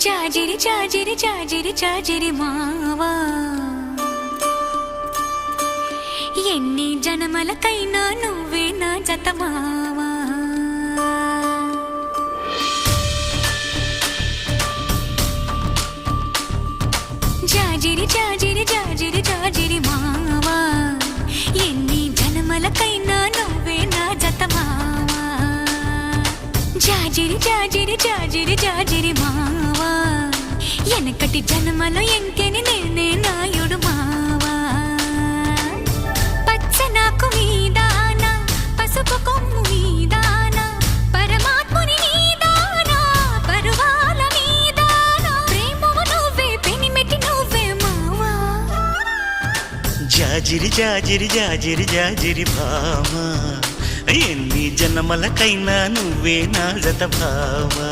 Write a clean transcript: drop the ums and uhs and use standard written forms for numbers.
జాజిరి జాజిరి జాజిరి జాజిరి మావా ఎన్ని జనమలకైనా నువ్వే నా జత మావా జాజిరి జాజిరి జాజిరి జాజిరి మావా ఎన్ని జనమలకైనా నువ్వే నా జత మావా జాజిరి జాజిరి జాజిరి జాజిరి మావా ఎనకటి జన్మలో ఎంకెని నేనే నాయుడు మావా పచ్చనాకు మీదాన పసుపు కొమ్ము మీదాన పరమాత్ముని నీదాన పరువాల మీదాన ప్రేమవు నువ్వే పెనిమిటి నువ్వే మావా జాజిరి జాజిరి జాజిరి జాజిరి భామా ఎన్ని జన్మలకైనా నువ్వే నా జత భామా